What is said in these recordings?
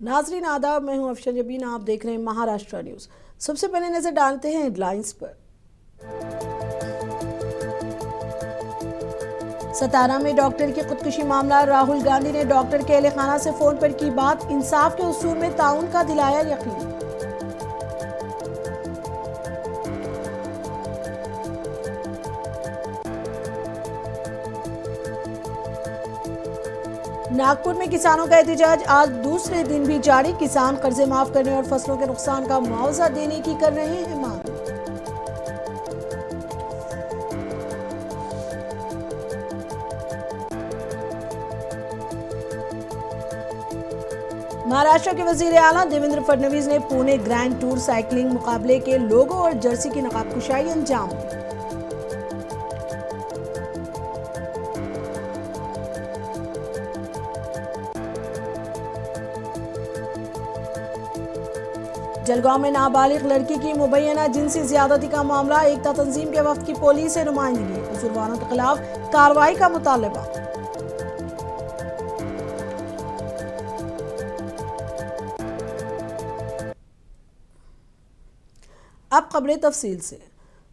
नाजरीन आदाब, मैं हूं अफशन जबीन। आप देख रहे हैं महाराष्ट्र न्यूज। सबसे पहले नजर डालते हैं हेडलाइंस पर। सतारा में डॉक्टर की खुदकुशी मामला। राहुल गांधी ने डॉक्टर के अहलखाना से फोन पर की बात। इंसाफ के उसूल में ताउन का दिलाया यकीन। नागपुर में किसानों का एहतजाज आज दूसरे दिन भी जारी। किसान कर्जे माफ करने और फसलों के नुकसान का मुआवजा देने की कर रहे हैं मांग। महाराष्ट्र के वजीर आला देवेंद्र फडणवीस ने पुणे ग्रैंड टूर साइकिलिंग मुकाबले के लोगो और जर्सी की नकाबकुशाई अंजाम दी। जलगांव में नाबालिग लड़की की मुबैना जिनसी ज्यादती का मामला। एकता तंजीम के वफ्द की पुलिस से नुमाइंदगी। कसूरवारों के खिलाफ कार्रवाई का मुतालबा। अब खबरें तफसील से।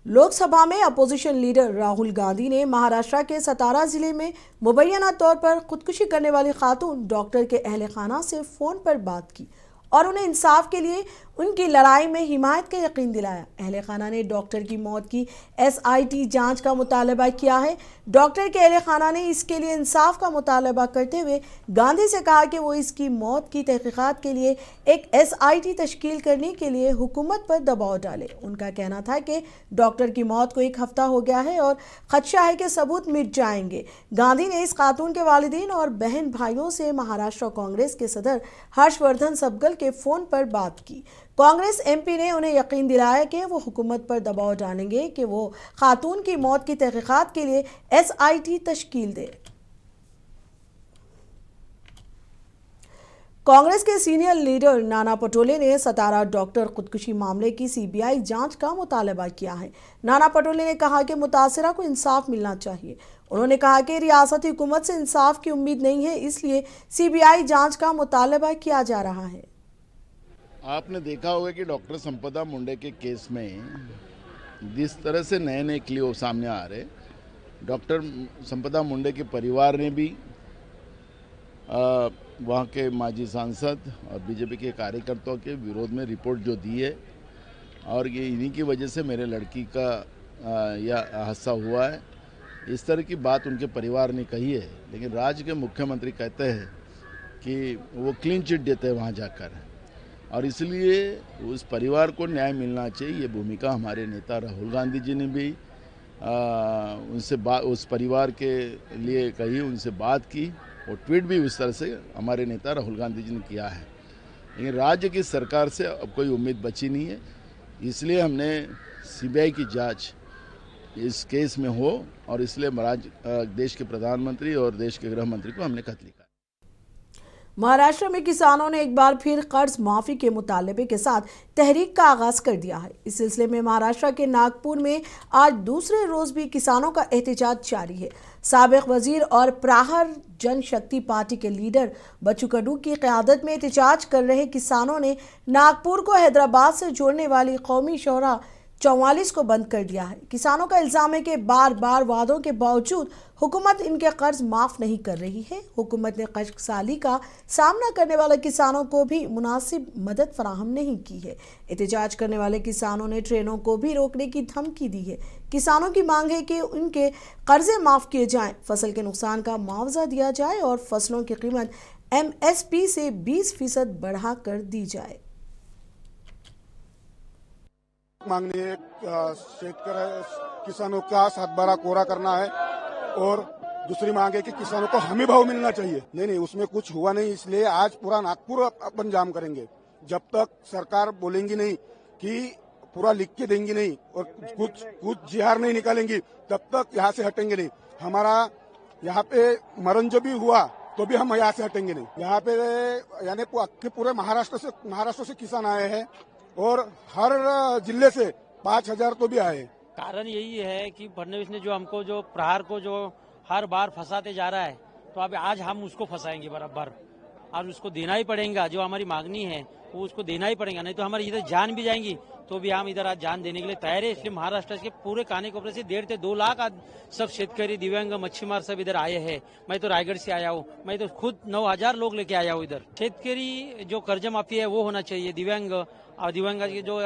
लोकसभा में अपोजिशन लीडर राहुल गांधी ने महाराष्ट्र के सतारा जिले में मुबैना तौर पर खुदकुशी करने वाली खातून डॉक्टर के अहलखाना से फोन पर बात की और उन्हें इंसाफ के लिए उनकी लड़ाई में हिमायत का यकीन दिलाया। अहलखाना ने डॉक्टर की मौत की SIT जांच का मुतालबा किया है। डॉक्टर के अहलखाना ने इसके लिए इंसाफ का मुतालबा करते हुए गांधी से कहा कि वो इसकी मौत की तहकीकात के लिए एक SIT तश्कील करने के लिए हुकूमत पर दबाव डाले। उनका कहना था कि डॉक्टर की मौत को 1 हफ्ता हो गया है और खदशा है कि सबूत मिट जाएंगे। गांधी ने इस खातून के वालिदीन और बहन भाइयों से महाराष्ट्र कांग्रेस के सदर हर्षवर्धन सबगल के फोन पर बात की। कांग्रेस MP ने उन्हें यकीन दिलाया कि वो हुकूमत पर दबाव डालेंगे कि वो खातून की मौत की तहकीकात के लिए SIT तश्कील दे। कांग्रेस के सीनियर लीडर नाना पटोले ने सतारा डॉक्टर खुदकुशी मामले की CBI जांच का मुतालबा किया है। नाना पटोले ने कहा कि मुतासिरा को इंसाफ मिलना चाहिए। उन्होंने कहा कि रियासती हुकूमत से इंसाफ की उम्मीद नहीं है, इसलिए CBI जांच का मुतालबा किया जा रहा है। आपने देखा होगा कि डॉक्टर संपदा मुंडे के केस में जिस तरह से नए नए क्लियो सामने आ रहे, डॉक्टर संपदा मुंडे के परिवार ने भी वहाँ के माजी सांसद और बीजेपी के कार्यकर्ताओं के विरोध में रिपोर्ट जो दी है और ये इन्हीं की वजह से मेरे लड़की का यह हादसा हुआ है, इस तरह की बात उनके परिवार ने कही है। लेकिन राज्य के मुख्यमंत्री कहते हैं कि वो क्लीन चिट देते हैं वहाँ जाकर, और इसलिए उस परिवार को न्याय मिलना चाहिए। ये भूमिका हमारे नेता राहुल गांधी जी ने भी उनसे उस परिवार के लिए कही, उनसे बात की और ट्वीट भी उस तरह से हमारे नेता राहुल गांधी जी ने किया है। लेकिन राज्य की सरकार से अब कोई उम्मीद बची नहीं है, इसलिए हमने CBI की जांच इस केस में हो और इसलिए देश के प्रधानमंत्री और देश के गृह मंत्री को हमने खत लिखा। महाराष्ट्र में किसानों ने एक बार फिर कर्ज माफी के मुतालबे के साथ तहरीक का आगाज कर दिया है। इस सिलसिले में महाराष्ट्र के नागपुर में आज दूसरे रोज भी किसानों का एहतजाज जारी है। साबिक वजीर और प्रहार जनशक्ति पार्टी के लीडर बच्चू कडू की क़यादत में एहतजाज कर रहे किसानों ने नागपुर को हैदराबाद से जोड़ने वाली कौमी शोहरा 44 को बंद कर दिया है। किसानों का इल्जाम है कि बार बार वादों के बावजूद हुकूमत इनके कर्ज माफ नहीं कर रही है। हुकूमत ने कर्जसाली का सामना करने वाले किसानों को भी मुनासिब मदद फराहम नहीं की है। एहतजाज करने वाले किसानों ने ट्रेनों को भी रोकने की धमकी दी है। किसानों की मांग है कि उनके कर्जे माफ किए जाएं, फसल के नुकसान का मुआवजा दिया जाए और फसलों की कीमत MSP से 20% बढ़ा कर दी जाए। मांगनी किसानों का सातबारा कोरा करना है और दूसरी मांग है कि किसानों को हमी भाव मिलना चाहिए। नहीं, उसमें कुछ हुआ नहीं, इसलिए आज पूरा नागपुर अपन जाम करेंगे। जब तक सरकार बोलेंगी नहीं कि पूरा लिख के देंगी नहीं और कुछ जिहार नहीं निकालेंगी, तब तक यहाँ से हटेंगे नहीं। हमारा यहाँ पे मरण जो भी हुआ तो भी हम यहाँ से हटेंगे नहीं। यहाँ पे यानी पूरे महाराष्ट्र से किसान आए हैं और हर जिले से 5000 तो भी आए। कारण यही है कि फडणवीस ने जो हमको जो प्रहार को जो हर बार फंसाते जा रहा है, तो अब आज हम उसको फंसाएंगे बराबर। और उसको देना ही पड़ेगा। जो हमारी मांगनी है वो उसको देना ही पड़ेगा, नहीं तो हमारी इधर जान भी जाएंगी तो भी हम इधर आज जान देने के लिए तैयार है। इसलिए महाराष्ट्र के पूरे कानेकोपरे से 1.5 से 2 लाख आज सब शेतकरी, दिव्यांग, मच्छीमार सब इधर आए हैं। मैं तो रायगढ़ से आया हूँ, मैं तो खुद 9,000 लोग लेके आया हूँ इधर। शेतकरी जो कर्ज माफी है वो होना चाहिए। दिव्यांग और दिव्यांग के जो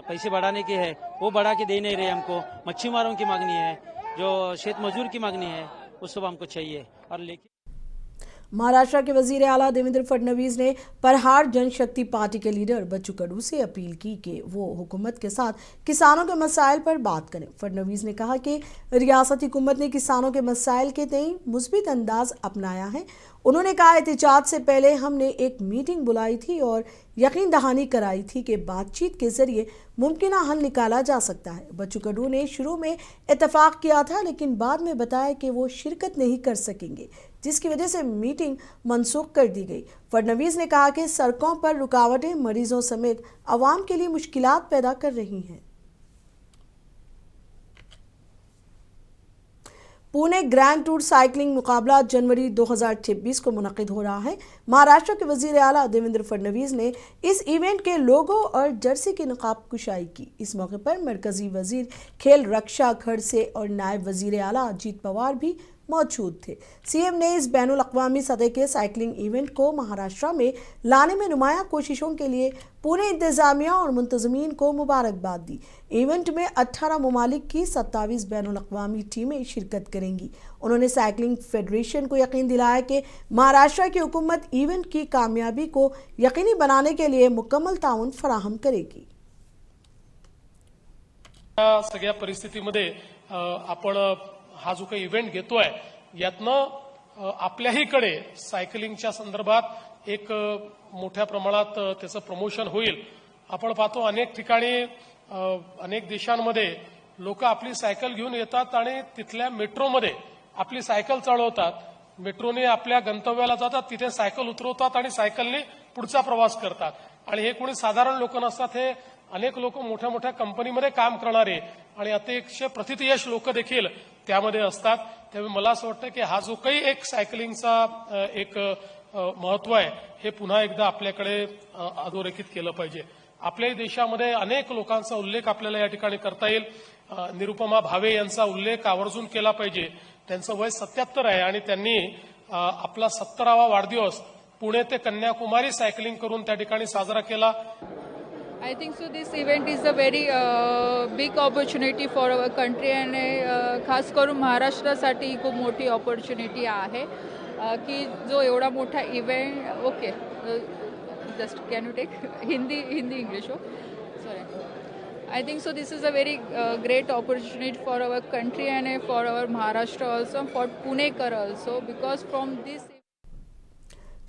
पैसे बढ़ाने के है वो बढ़ा के दे नहीं रहे हमको। मच्छीमारों की मांगनी है, जो खेत मजदूर की मांगनी है वो सब हमको चाहिए। और लेकिन महाराष्ट्र के वजीर आला देवेंद्र फडणवीस ने प्रहार जनशक्ति पार्टी के लीडर बच्चू कडू से अपील की कि वो हुकूमत के साथ किसानों के मसाइल पर बात करें। फडणवीस ने कहा कि रियासती हुकूमत ने किसानों के मसाइल के तई मुस्बित अंदाज अपनाया है। उन्होंने कहा, एहतिजाज से पहले हमने एक मीटिंग बुलाई थी और यकीन दहानी कराई थी कि बातचीत के जरिए मुमकिन हल निकाला जा सकता है। बच्चू कडू ने शुरू में इत्तेफाक किया था, लेकिन बाद में बताया कि वो शिरकत नहीं कर सकेंगे, जिसकी वजह से मीटिंग मनसूख कर दी गई। फडणवीस ने कहा कि सड़कों पर रुकावटें मरीजों समेत आवाम के लिए मुश्किलात पैदा कर रही हैं। पुणे ग्रैंड टूर साइकिलिंग मुकाबला जनवरी 2026 को मुनक्किद हो रहा है। महाराष्ट्र के वजीर आला देवेंद्र फडणवीस ने इस इवेंट के लोगो और जर्सी की नकाब कुशाई की। इस मौके पर मरकजी वजीर खेल रक्षा खड़से और नायब वजीर आला अजीत पवार भी मौजूद थे। सीएम ने इस बैनुल अक़वामी सतह के साइकिलिंग इवेंट को महाराष्ट्र में लाने में नुमाया कोशिशों के लिए पुणे इंतजामिया और मुंतजमीन को मुबारकबाद दी। इवेंट में 18 ममालिक की 27 बैनुल अक़वामी टीमें शिरकत करेंगी। उन्होंने साइकिलिंग फेडरेशन को यकीन दिलाया कि महाराष्ट्र की हुकूमत इवेंट की कामयाबी को यकीनी बनाने के लिए मुकम्मल ताउन फराहम करेगी। सगळ्या परिस्थितीमध्ये आपण हा जो काही इव्हेंट घेतोय यातनं आपल्याहीकडे सायकलिंगच्या संदर्भात एक मोठ्या प्रमाणात त्याचं प्रमोशन होईल। आपण पाहतो अनेक ठिकाणी अनेक देशांमध्ये लोक आपली सायकल घेऊन येतात आणि तिथल्या मेट्रोमध्ये आपली सायकल चालवतात। मेट्रोने आपल्या गंतव्याला जातात, तिथे सायकल उतरवतात आणि सायकलने पुढचा प्रवास करतात। आणि हे कोणी साधारण लोक नसतात, हे अनेक लोक मोठ्या मोठ्या कंपनीमध्ये काम करणारे आणि अतिशय प्रतिथयश लोक देखील त्यामध्ये असतात। त्यामुळे मला असं वाटतं की हा जो काही एक सायकलिंगचा एक महत्व आहे हे पुन्हा एकदा आपल्याकडे अधोरेखित केलं पाहिजे। आपल्या देशामध्ये अनेक लोकांचा उल्लेख आपल्याला या ठिकाणी करता येईल। निरुपमा भावे यांचा उल्लेख आवर्जून केला पाहिजे। त्यांचं वय 77 आहे आणि त्यांनी आपला 70वा वाढदिवस पुणे ते कन्याकुमारी सायकलिंग करून त्या ठिकाणी साजरा केला। I think so this event is a very big opportunity for our country आणि खास करून महाराष्ट्रासाठी खूप मोठी opportunity आहे की जो एवढा मोठा event okay just can you take Hindi English हो sorry I think so this is a very great opportunity for our country and for our Maharashtra also, for Punekar also, because from this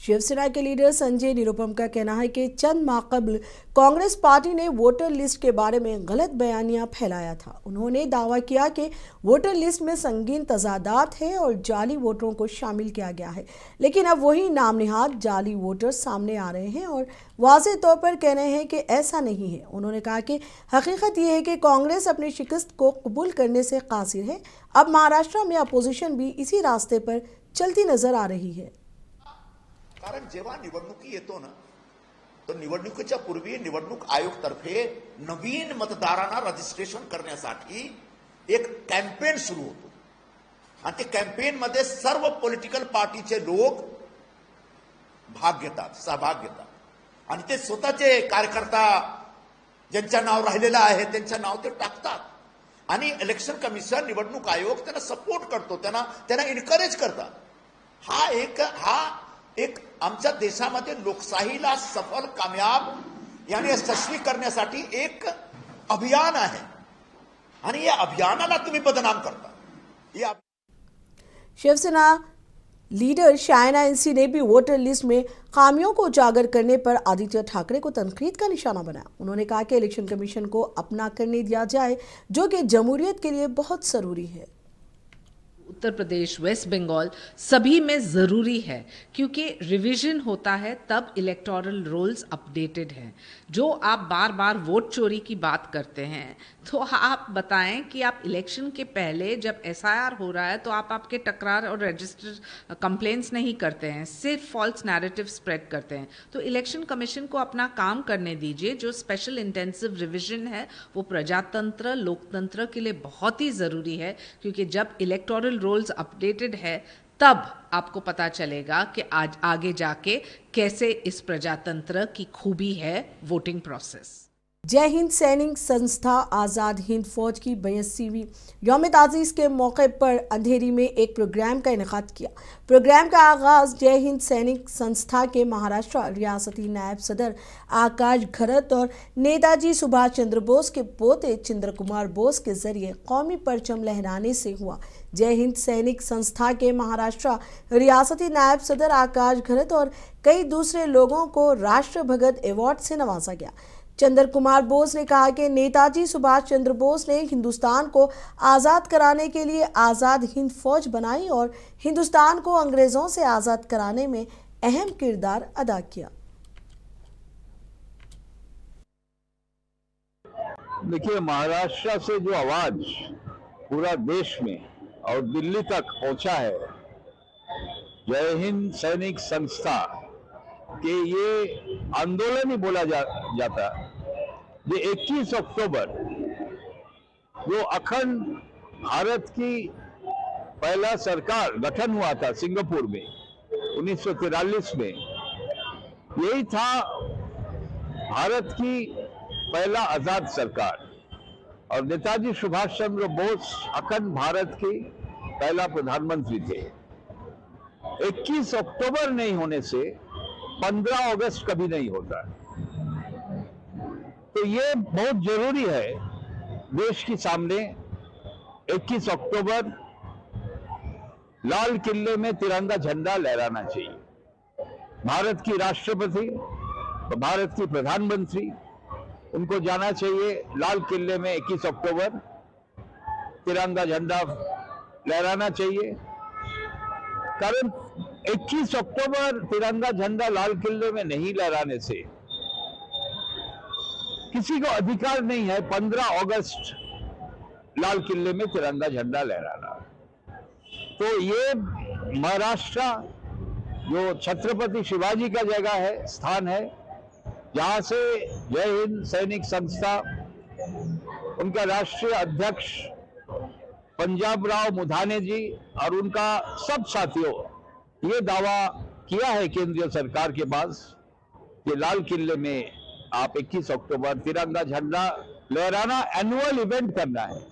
Shiv Sena के leader Sanjay Nirupam का कहना है कि चंद माह कबल Congress party ने voter list के बारे में गलत बयानियां फैलाया था। उन्होंने दावा किया कि वोटर लिस्ट में संगीन तजादात है और जाली वोटरों को शामिल किया गया है, लेकिन अब वही नाम निहाद जाली वोटर सामने आ रहे हैं और वाज़ेह तौर पर कह रहे हैं कि ऐसा नहीं है। उन्होंने कहा कि हकीकत यह है कि कांग्रेस अपनी शिकस्त को कबूल करने से कासिर है। अब महाराष्ट्र में अपोजिशन भी इसी रास्ते पर चलती नजर आ रही है। कारण जेव्हा निवडणुकी येतो ना, तर निवडणुकीच्या पूर्वी निवडणूक आयोग तर्फे नवीन मतदारांना रजिस्ट्रेशन करण्यासाठी एक कॅम्पेन सुरू होतो आणि ते कॅम्पेन मध्ये सर्व पॉलिटिकल पार्टीचे लोक भाग घेतात, सहभाग घेतात आणि ते स्वतःचे कार्यकर्ता ज्यांचं नाव राहिलेलं आहे त्यांचं नाव ते टाकतात आणि इलेक्शन कमिशन, निवडणूक आयोग त्यांना सपोर्ट करतो, त्यांना एनकरेज करतात। हा एक आमच्या देशामध्ये लोकशाहीला सफल, कामयाब यानी यशस्वी करण्यासाठी एक अभियान आहे आणि या अभियानाला तुम्ही बदनाम करता। शिवसेना लीडर शायना इंसी ने भी वोटर लिस्ट में खामियों को उजागर करने पर आदित्य ठाकरे को तनकीद का निशाना बनाया। उन्होंने कहा कि इलेक्शन कमीशन को अपना करने दिया जाए, जो कि जमहूरियत के लिए बहुत जरूरी है। उत्तर प्रदेश, वेस्ट बंगाल सभी में ज़रूरी है, क्योंकि रिवीजन होता है तब इलेक्टोरल रोल्स अपडेटेड हैं। जो आप बार बार वोट चोरी की बात करते हैं, तो आप बताएं कि आप इलेक्शन के पहले जब SIR हो रहा है तो आप आपके टकरार और रजिस्टर कंप्लेंट्स नहीं करते हैं, सिर्फ फॉल्स नैरेटिव स्प्रेड करते हैं। तो इलेक्शन कमीशन को अपना काम करने दीजिए। जो स्पेशल इंटेंसिव रिवीजन है वो प्रजातंत्र, लोकतंत्र के लिए बहुत ही ज़रूरी है, क्योंकि जब इलेक्टोरल रोल्स अपडेटेड है तब आपको पता चलेगा कि आज आगे जाके कैसे इस प्रजातंत्र की खूबी है वोटिंग प्रोसेस। जय हिंद सैनिक संस्था आज़ाद हिंद फौज की 82वीं यौम ताज़ीज़ के मौके पर अंधेरी में एक प्रोग्राम का इनेकाद किया। प्रोग्राम का आगाज़ जय हिंद सैनिक संस्था के महाराष्ट्र रियासती नायब सदर आकाश घरत और नेताजी सुभाष चंद्र बोस के पोते चंद्र कुमार बोस के जरिए कौमी परचम लहराने से हुआ। जय हिंद सैनिक संस्था के महाराष्ट्र रियासती नायब सदर आकाश घरत और कई दूसरे लोगों को राष्ट्र भगत अवार्ड से नवाजा गया। चंद्र कुमार बोस ने कहा कि नेताजी सुभाष चंद्र बोस ने हिंदुस्तान को आज़ाद कराने के लिए आज़ाद हिंद फौज बनाई और हिंदुस्तान को अंग्रेज़ों से आज़ाद कराने में अहम किरदार अदा किया। देखिए, महाराष्ट्र से जो आवाज पूरा देश में और दिल्ली तक पहुंचा है, जय हिंद सैनिक संस्था के ये आंदोलन ही बोला जाता। ये 21 अक्टूबर जो अखंड भारत की पहला सरकार गठन हुआ था सिंगापुर में 1943 में, यही था भारत की पहला आजाद सरकार। और नेताजी सुभाष चंद्र बोस अखंड भारत की पहला प्रधानमंत्री थे। 21 अक्टूबर नहीं होने से 15 अगस्त कभी नहीं होता। तो ये बहुत जरूरी है देश के सामने 21 अक्टूबर लाल किले में तिरंगा झंडा लहराना चाहिए। भारत की राष्ट्रपति, भारत की प्रधानमंत्री, उनको जाना चाहिए लाल किले में 21 अक्टूबर तिरंगा झंडा लहराना चाहिए। कारण 21 अक्टूबर तिरंगा झंडा लाल किले में नहीं लहराने से किसी को अधिकार नहीं है 15 अगस्त लाल किले में तिरंगा झंडा लहराना। तो ये महाराष्ट्र जो छत्रपति शिवाजी का जगह है, स्थान है, जहां से जय हिंद सैनिक संस्था, उनका राष्ट्रीय अध्यक्ष पंजाब राव मुधाने जी और उनका सब साथियों ये दावा किया है केंद्रीय सरकार के पास कि लाल किले में आप 21 अक्टूबर तिरंगा झंडा लहराना एनुअल इवेंट करना है।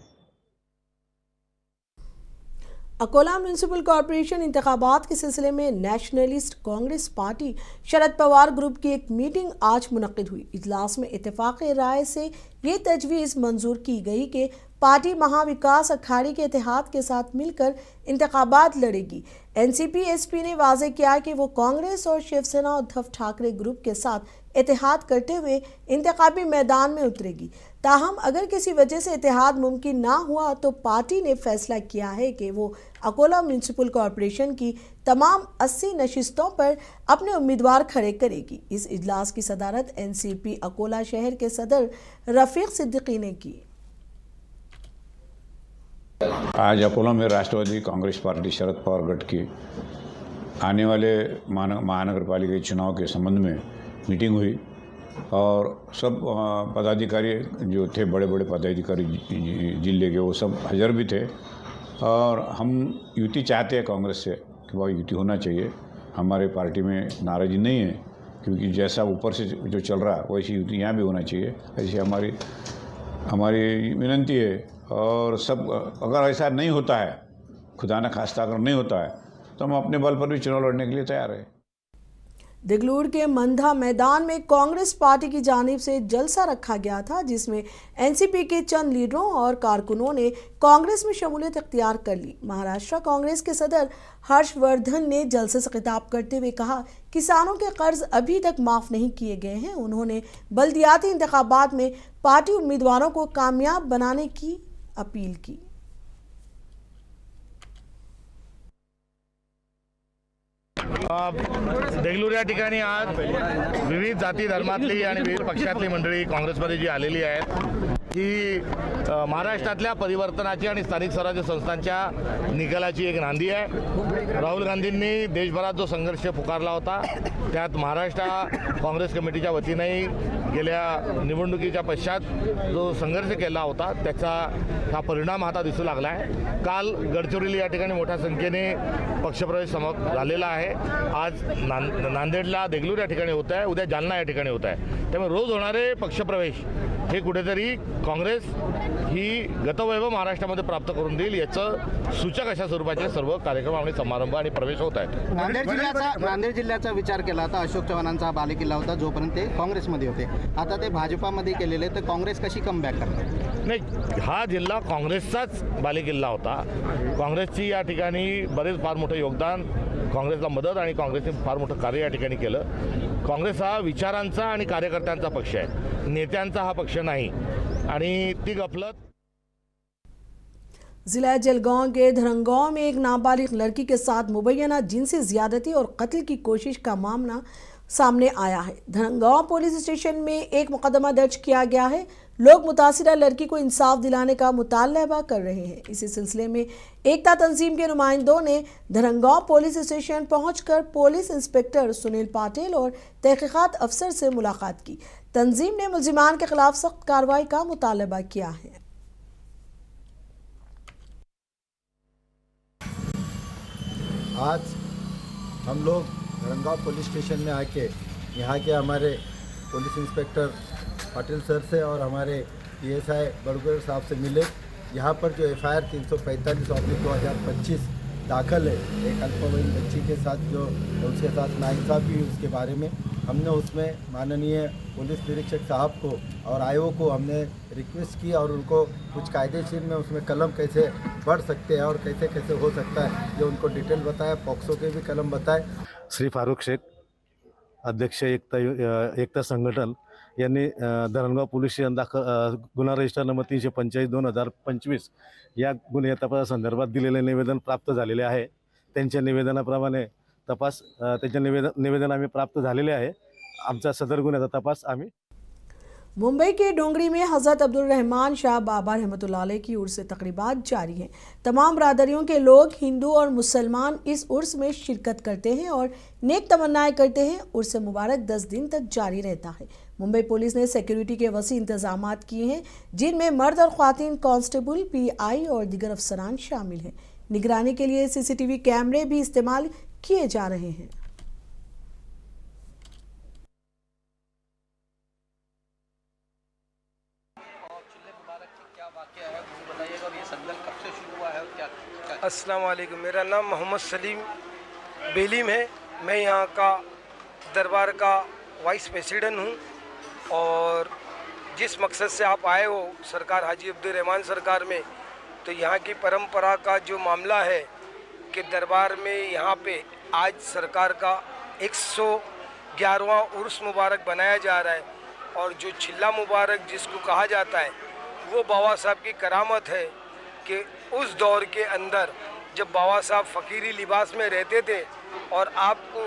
अकोला म्यूनिसिपल कॉरपोरेशन इंतखाबात के सिलसिले में nationalist Congress party Sharad Pawar group की एक मीटिंग आज मुनक्किद हुई। इजलास में इत्तेफाक़ राय से ये तजवीज़ मंजूर की गई कि पार्टी महाविकास अखाड़ी के इत्तेहाद के साथ मिलकर इंतखाबात लड़ेगी। एनसीपी एसपी ने वाज़ेह किया कि वो कांग्रेस और शिवसेना उद्धव ठाकरे ग्रुप के साथ इत्तेहाद करते हुए इंतखाबी मैदान में उतरेगी। ताहम अगर किसी वजह से इत्तेहाद मुमकिन ना हुआ तो पार्टी ने फैसला किया है कि वो अकोला म्यूनिसिपल कॉरपोरेशन की तमाम 80 नशिस्तों पर अपने उम्मीदवार खड़े करेगी। इस इजलास की सदारत एनसीपी अकोला शहर के सदर रफीक सिद्दीकी ने की। आज अकोला में राष्ट्रवादी कांग्रेस पार्टी शरद पवार गठ की आने वाले महानगर पालिका चुनाव के संबंध में मीटिंग हुई और सब पदाधिकारी जो थे, बड़े बड़े पदाधिकारी जिले के, वो सब हाजिर भी थे। और हम युति चाहते हैं कांग्रेस से कि वह युति होना चाहिए। हमारे पार्टी में नाराज़गी नहीं है, क्योंकि जैसा ऊपर से जो चल रहा है वैसी युति यहाँ भी होना चाहिए, ऐसी हमारी विनंती है। और सब अगर ऐसा नहीं होता है, खुदा न खास्ता अगर नहीं होता है, तो हम अपने बल पर भी चुनाव लड़ने के लिए तैयार हैं। दिगलूर के मंधा मैदान में कांग्रेस पार्टी की जानिब से जलसा रखा गया था, जिसमें एनसीपी के चंद लीडरों और कारकुनों ने कांग्रेस में शमूलियत इख्तियार कर ली। महाराष्ट्र कांग्रेस के सदर हर्षवर्धन ने जलसे से खिताब करते हुए कहा, किसानों के कर्ज अभी तक माफ़ नहीं किए गए हैं। उन्होंने बल्दियाती इंतखाबात में पार्टी उम्मीदवारों को कामयाब बनाने की अपील की। देगलूर या ठिकाणी आज विविध जाती धर्मातली आणि विविध पक्षातली मंडळी काँग्रेसमध्ये जी आलेली आहेत ही महाराष्ट्रातल्या परिवर्तनाची आणि स्थानिक स्वराज्य संस्थांच्या निकालाची एक नांदी आहे. राहुल गांधींनी देशभरात जो संघर्ष पुकारला होता त्यात महाराष्ट्र काँग्रेस कमिटीच्या वतीनेही गेल्या निवडणुकीच्या पश्चात जो संघर्ष केला होता त्याचा हा परिणाम आता दिसू लागला आहे. काल गडचिरोली या ठिकाणी मोठ्या संख्येने पक्षप्रवेश झालेला आहे. आज नांदेडला देगलूर या ठिकाणी होत आहे, उद्या जालना या ठिकाणी होत आहे. त्यामुळे रोज होणारे पक्षप्रवेश हे कुठेतरी काँग्रेस ही गतवैभव महाराष्ट्रामध्ये प्राप्त करून देईल याचं सूचक अशा स्वरूपाचे सर्व कार्यक्रम आणि समारंभ आणि प्रवेश होत आहेत. नांदेड जिल्ह्याचा विचार केला होता. अशोक चव्हाणांचा हा बालेकिल्ला होता जोपर्यंत ते काँग्रेसमध्ये होते. आता ते भाजपामध्ये गेलेले, तर काँग्रेस कशी कमबॅक करणार? नाही, हा जिल्हा काँग्रेसचाच बालेकिल्ला होता. काँग्रेसची या ठिकाणी बरेच फार मोठं योगदान, काँग्रेसला मदत आणि काँग्रेसने फार मोठं कार्य या ठिकाणी केलं. काँग्रेस हा विचारांचा आणि कार्यकर्त्यांचा पक्ष आहे, नेत्यांचा हा पक्ष नाही. आणि ती गफलत जिला जलगांव के धरंगांव में एक नाबालिग लड़की के साथ मुबैना जिनसी ज्यादती और कत्ल की कोशिश का मामला सामने आया है. धरंगांव पुलिस स्टेशन में एक मुकदमा दर्ज किया गया है. लोग मुतासिरा लड़की को इंसाफ दिलाने का मुतालबा कर रहे हैं. इसी सिलसिले में एकता तंजीम के नुमाइंदों ने धरंगांव पुलिस स्टेशन पहुंचकर पुलिस इंस्पेक्टर सुनील पाटिल और तहकीकात अफसर से मुलाकात की. तंजीम ने मुलजिमान के खिलाफ सख्त कार्रवाई का मुतालबा किया है. आज हम लोग धरंगांव पुलिस स्टेशन में आके यहाँ के हमारे पुलिस इंस्पेक्टर पाटिल सर से और हमारे PSI बड़गुर साहब से मिले. यहाँ पर जो FIR 345/2025 दाखिल है एक अल्पवयीन बच्ची के साथ जो उसके साथ नाइंसाफ़ी हुई उसके बारे में हमने उसमें माननीय पुलिस निरीक्षक साहब को और आयोग को हमने रिक्वेस्ट की और उनको कुछ कायदेशीर में उसमें कलम कैसे बढ़ सकते हैं और कैसे कैसे हो सकता है जो उनको डिटेल बताया. पॉक्सो के भी कलम बताए. श्री फारुख शेख अध्यक्ष एकता संघटन यांनी धरणगाव पोलीस स्टेशन गुन्हा रजिस्टर नंबर 345/2025 या गुन्हे तपासासंदर्भात दिलेले निवेदन प्राप्त झालेले आहे. त्यांच्या निवेदनाप्रमाणे तपास त्यांच्या निवेदन आम्ही प्राप्त झालेले आहे. आमचा सदर गुन्ह्याचा तपास आम्ही मुंबई के डोंगरी में हज़रत अब्दुल रहमान शाह बाबा रहमतुल्लाह अलैह की उर्स तकरीबात जारी हैं. तमाम बरादरियों के लोग हिंदू और मुसलमान इस उर्स में शिरकत करते हैं और नेक तमन्नाएं करते हैं. उर्स मुबारक 10 दिन तक जारी रहता है. मुंबई पुलिस ने सिक्योरिटी के वसी इंतजामात किए हैं जिनमें मर्द और ख्वातीन कांस्टेबल, PI और दीगर अफसरान शामिल हैं. निगरानी के लिए CCTV कैमरे भी इस्तेमाल किए जा रहे हैं. अस्सलाम वालेकुम. मेरा नाम मोहम्मद सलीम बेलीम है. मैं यहाँ का दरबार का वाइस प्रेसिडेंट हूँ और जिस मकसद से आप आए हो सरकार हाजी अब्दुल रहमान सरकार में, तो यहाँ की परंपरा का जो मामला है कि दरबार में यहाँ पे आज सरकार का 111वां उर्स मुबारक बनाया जा रहा है. और जो छिल्ला मुबारक जिसको कहा जाता है वो बाबा साहब की करामत है कि उस दौर के अंदर जब बाबा साहब फ़कीरी लिबास में रहते थे और आपको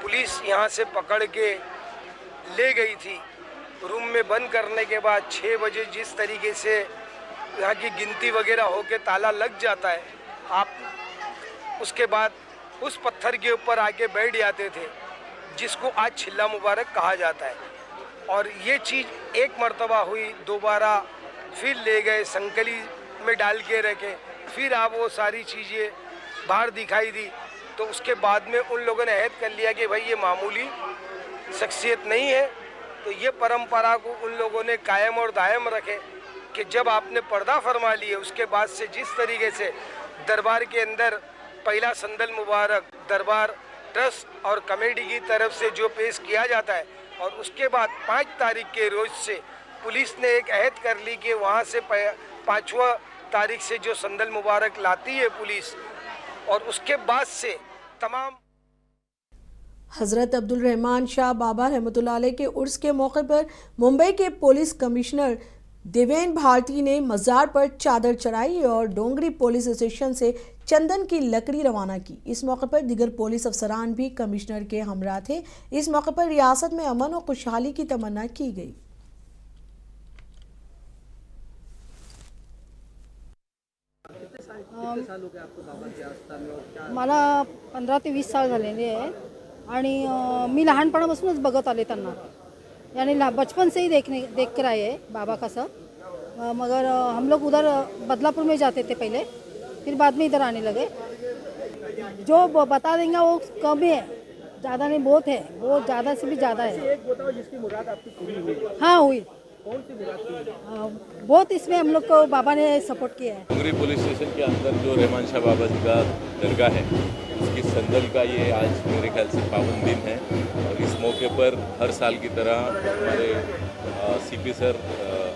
पुलिस यहाँ से पकड़ के ले गई थी, रूम में बंद करने के बाद 6 बजे जिस तरीके से यहाँ की गिनती वगैरह हो के ताला लग जाता है, आप उसके बाद उस पत्थर के ऊपर आके बैठ जाते थे जिसको आज छिल्ला मुबारक कहा जाता है. और ये चीज़ एक मर्तबा हुई, दोबारा फिर ले गए संकली में डाल के रखे, फिर आप वो सारी चीज़ें बाहर दिखाई दी. तो उसके बाद में उन लोगों ने अहद कर लिया कि भाई ये मामूली शख्सियत नहीं है. तो ये परंपरा को उन लोगों ने कायम और दायम रखे कि जब आपने पर्दा फरमा लिए उसके बाद से जिस तरीके से दरबार के अंदर पहला संदल मुबारक दरबार ट्रस्ट और कमेटी की तरफ से जो पेश किया जाता है और उसके बाद 5 तारीख के रोज़ से पुलिस ने एक अहद कर ली कि वहाँ से 5वां तारीख से जो संदल मुबारक लाती है पुलिस, और उसके बाद से तमाम हज़रत अब्दुल रहमान शाह बाबा रहमतुल्लाह अलैह के उर्स के मौके पर मुंबई के पुलिस कमिश्नर देवेन भारती ने मजार पर चादर चढ़ाई और डोंगरी पुलिस स्टेशन से चंदन की लकड़ी रवाना की। इस मौके पर दीगर पुलिस अफसरान भी कमिश्नर के हमरा थे। इस मौके पर रियासत में अमन और खुशहाली की तमन्ना की गई। मला 15 ते 20 साल झालेले आहे आणि मी लहानपणापासूनच बघत आले त्यांना, यानी बचपन से ही देख कर आए हैं बाबा का सब। मगर हम लोग उधर बदलापुर में जाते थे पहले, फिर बाद में इधर आने लगे। जो बता देंगे वो कम है, ज़्यादा नहीं, बहुत है, बहुत ज़्यादा से भी ज़्यादा है। एक बताओ जिसकी मुराद आपकी पूरी हुई। हाँ हुई। कौन सी मुराद थी? बहुत इसमें हम लोग को बाबा ने सपोर्ट किया है। डोंगरी पुलिस स्टेशन के अंदर जो रहमान शाह बाबा जी का दरगाह है, उसकी संदल का ये आज मेरे ख्याल से पावन दिन है। और इस मौके पर हर साल की तरह हमारे सीपी सर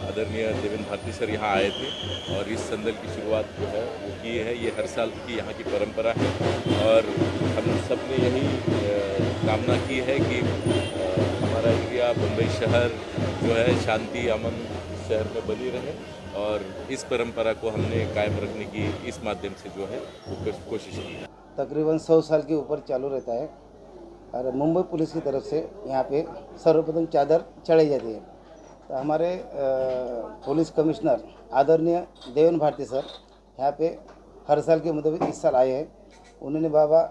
आदरणीय देवेन भारती सर यहाँ आए थे और इस संदल की शुरुआत जो है वो की है। ये हर साल की यहाँ की परंपरा है और हम सब ने यही कामना की है कि हमारा एरिया बम्बई शहर जो है शांति अमन शहर में बनी रहे और इस परंपरा को हमने कायम रखने की इस माध्यम से जो है वो कोशिश की है। तकरीबन 100 साल के ऊपर चालू रहता है और मुंबई पुलिस की तरफ से यहाँ पे सर्वप्रथम चादर चढ़ाई जाती है। तो हमारे पुलिस कमिश्नर आदरणीय देवेन भारती सर यहाँ पे हर साल के मुताबिक इस साल आए हैं। उन्होंने बाबा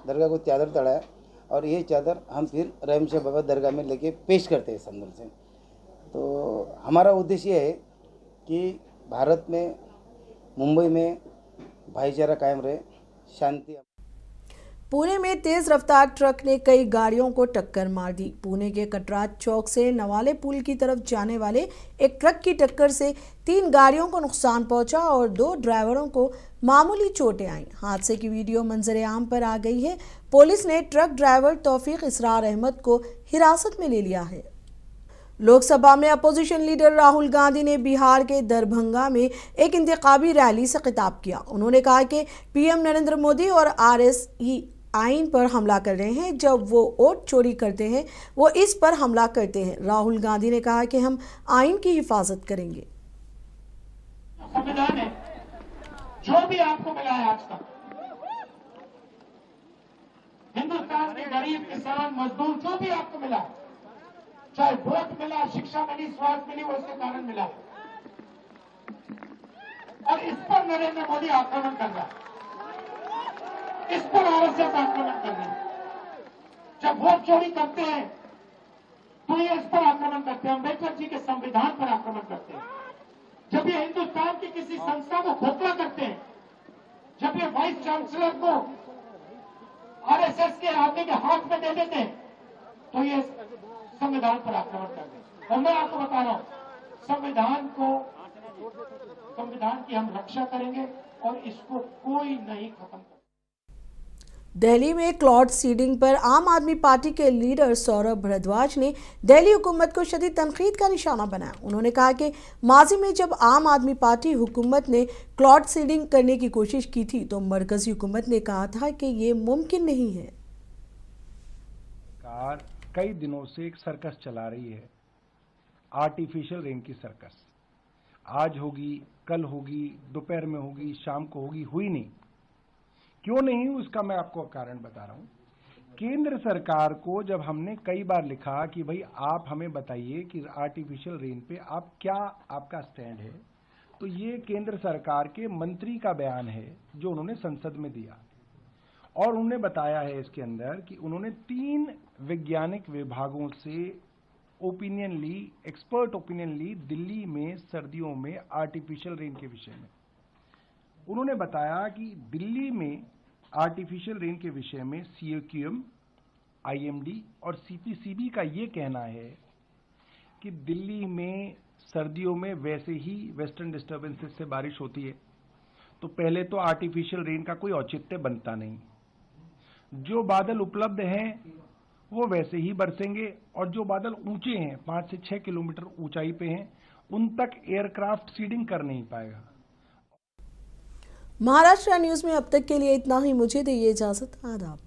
दरगाह को चादर चढ़ाया और ये चादर हम फिर रहमान शाह बाबा दरगाह में लेके पेश करते हैं संदल से। तो हमारा उद्देश्य है कि भारत में मुंबई में भाईचारा कायम रहे, शांति। पुणे में तेज रफ्तार ट्रक ने कई गाड़ियों को टक्कर मार दी। पुणे के कटराज चौक से नवाले पुल की तरफ जाने वाले एक ट्रक की टक्कर से 3 गाड़ियों को नुकसान पहुंचा और 2 ड्राइवरों को मामूली चोटें आईं। हादसे की वीडियो मंजर-ए-आम पर आ गई है। पुलिस ने ट्रक ड्राइवर तौफीक इसरार अहमद को हिरासत में ले लिया है। लोकसभा में अपोजिशन लीडर राहुल गांधी ने बिहार के दरभंगा में एक इंतखाबी रैली से खिताब किया। उन्होंने कहा कि पीएम नरेंद्र मोदी और आरएसई आइन पर हमला कर रहे हैं। जब वो वोट चोरी करते हैं वो इस पर हमला करते हैं। राहुल गांधी ने कहा कि हम आइन की हिफाजत करेंगे। संविधान है जो भी आपको मिला है आज तक, हिंदुस्तान के गरीब किसान मजदूर जो भी आपको मिला, चाहे वोट मिला, शिक्षा मिली, स्वास्थ्य मिली, वो इसके कारण मिला। और इस पर नरेंद्र मोदी आक्रमण कर रहा है, इस पर आरएसएस आक्रमण कर रही है। जब वोट चोरी करते हैं तो ये इस पर आक्रमण करते हैं, अम्बेडकर जी के संविधान पर आक्रमण करते हैं। जब ये हिंदुस्तान की किसी संस्था को खोखला करते हैं, जब ये वाइस चांसलर को आरएसएस के आदमी के हाथ में दे देते हैं, तो ये संविधान पर आक्रमण करते हैं। और मैं आपको बता रहा हूं, संविधान की हम रक्षा करेंगे और इसको कोई नहीं खत्म कर। दिल्ली में क्लाउड सीडिंग पर आम आदमी पार्टी के लीडर सौरभ भारद्वाज ने दिल्ली हुकूमत को शदीद तनकीद का निशाना बनाया। उन्होंने कहा कि माजी में जब आम आदमी पार्टी हुकूमत ने क्लाउड सीडिंग करने की कोशिश की थी तो मरकजी हुकूमत ने कहा था कि ये मुमकिन नहीं है। सरकार कई दिनों से एक सर्कस चला रही है, आर्टिफिशियल रेन की सर्कस। आज होगी, कल होगी, दोपहर में होगी, शाम को होगी, हुई नहीं। क्यों नहीं, उसका मैं आपको कारण बता रहा हूं। केंद्र सरकार को जब हमने कई बार लिखा कि भाई आप हमें बताइए कि आर्टिफिशियल रेन पे आप क्या आपका स्टैंड है, तो ये केंद्र सरकार के मंत्री का बयान है जो उन्होंने संसद में दिया और उन्होंने बताया है इसके अंदर कि उन्होंने 3 वैज्ञानिक विभागों से ओपिनियन ली, एक्सपर्ट ओपिनियन ली दिल्ली में सर्दियों में आर्टिफिशियल रेन के विषय में। उन्होंने बताया कि दिल्ली में आर्टिफिशियल रेन के विषय में CAQM, IMD और CPCB का ये कहना है कि दिल्ली में सर्दियों में वैसे ही वेस्टर्न डिस्टर्बेंसेस से बारिश होती है, तो पहले तो आर्टिफिशियल रेन का कोई औचित्य बनता नहीं। जो बादल उपलब्ध हैं वो वैसे ही बरसेंगे और जो बादल ऊंचे हैं 5 से 6 किलोमीटर ऊंचाई पे हैं उन तक एयरक्राफ्ट सीडिंग कर नहीं पाएगा। महाराष्ट्र न्यूज में अब तक के लिए इतना ही। मुझे दीजिए इजाजत। आदाब।